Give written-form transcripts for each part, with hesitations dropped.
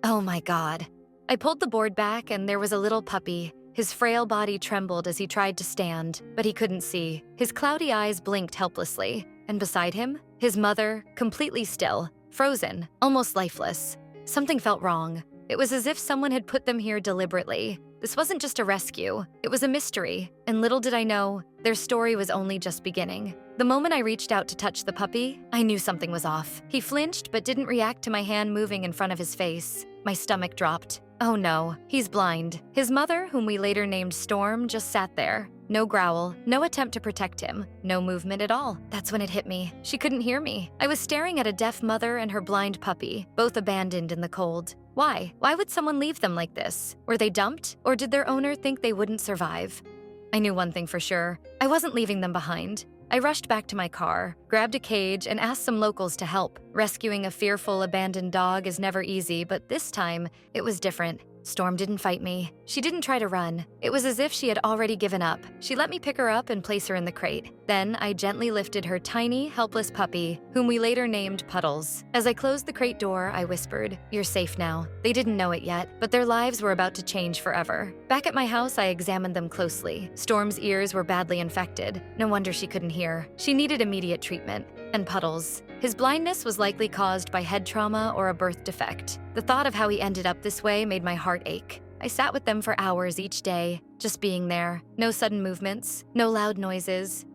Oh my God. I pulled the board back and there was a little puppy. His frail body trembled as he tried to stand, but he couldn't see. His cloudy eyes blinked helplessly, and beside him, his mother, completely still, frozen, almost lifeless. Something felt wrong. It was as if someone had put them here deliberately. This wasn't just a rescue, it was a mystery, and little did I know, their story was only just beginning. The moment I reached out to touch the puppy, I knew something was off. He flinched but didn't react to my hand moving in front of his face. My stomach dropped. Oh no, he's blind. His mother, whom we later named Storm, just sat there. No growl, no attempt to protect him, no movement at all. That's when it hit me. She couldn't hear me. I was staring at a deaf mother and her blind puppy, both abandoned in the cold. Why? Why would someone leave them like this? Were they dumped? Or did their owner think they wouldn't survive? I knew one thing for sure. I wasn't leaving them behind. I rushed back to my car, grabbed a cage, and asked some locals to help. Rescuing a fearful, abandoned dog is never easy, but this time, it was different. Storm didn't fight me. She didn't try to run. It was as if she had already given up. She let me pick her up and place her in the crate. Then I gently lifted her tiny, helpless puppy, whom we later named Puddles. As I closed the crate door, I whispered, "You're safe now." They didn't know it yet, but their lives were about to change forever. Back at my house, I examined them closely. Storm's ears were badly infected. No wonder she couldn't hear. She needed immediate treatment. And Puddles. His blindness was likely caused by head trauma or a birth defect. The thought of how he ended up this way made my heart ache. I sat with them for hours each day, just being there. No sudden movements, no loud noises,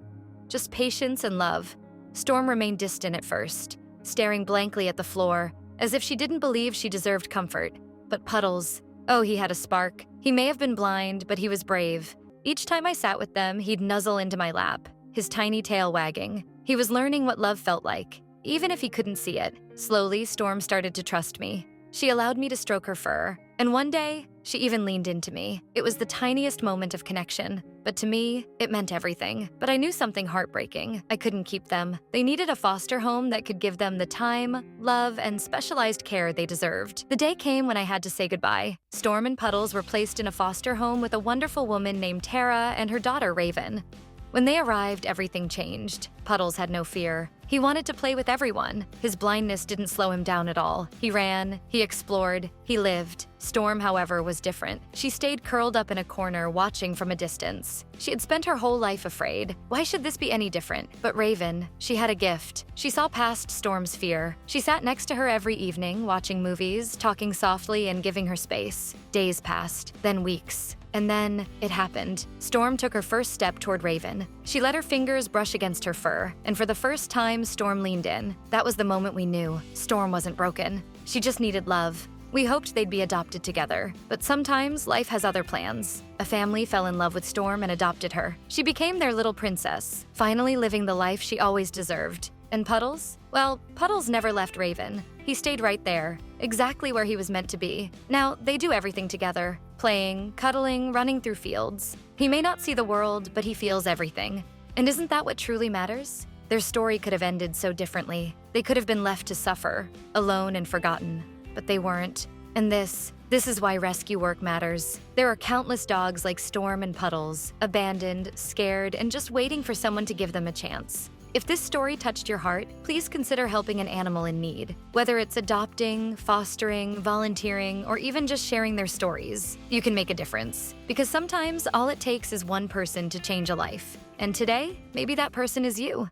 just patience and love. Storm remained distant at first, staring blankly at the floor, as if she didn't believe she deserved comfort. But Puddles, oh, he had a spark. He may have been blind, but he was brave. Each time I sat with them, he'd nuzzle into my lap, his tiny tail wagging. He was learning what love felt like, even if he couldn't see it. Slowly, Storm started to trust me. She allowed me to stroke her fur, and one day, she even leaned into me. It was the tiniest moment of connection, but to me, it meant everything. But I knew something heartbreaking. I couldn't keep them. They needed a foster home that could give them the time, love, and specialized care they deserved. The day came when I had to say goodbye. Storm and Puddles were placed in a foster home with a wonderful woman named Tara and her daughter Raven. When they arrived, everything changed. Puddles had no fear. He wanted to play with everyone. His blindness didn't slow him down at all. He ran, he explored, he lived. Storm, however, was different. She stayed curled up in a corner, watching from a distance. She had spent her whole life afraid. Why should this be any different? But Raven, she had a gift. She saw past Storm's fear. She sat next to her every evening, watching movies, talking softly and giving her space. Days passed, then weeks. And then, it happened. Storm took her first step toward Raven. She let her fingers brush against her fur, and for the first time, Storm leaned in. That was the moment we knew. Storm wasn't broken. She just needed love. We hoped they'd be adopted together, but sometimes life has other plans. A family fell in love with Storm and adopted her. She became their little princess, finally living the life she always deserved. And Puddles? Well, Puddles never left Raven. He stayed right there, exactly where he was meant to be. Now, they do everything together. Playing, cuddling, running through fields. He may not see the world, but he feels everything. And isn't that what truly matters? Their story could have ended so differently. They could have been left to suffer, alone and forgotten. But they weren't. And this is why rescue work matters. There are countless dogs like Storm and Puddles, abandoned, scared, and just waiting for someone to give them a chance. If this story touched your heart, please consider helping an animal in need. Whether it's adopting, fostering, volunteering, or even just sharing their stories, you can make a difference. Because sometimes all it takes is one person to change a life. And today, maybe that person is you.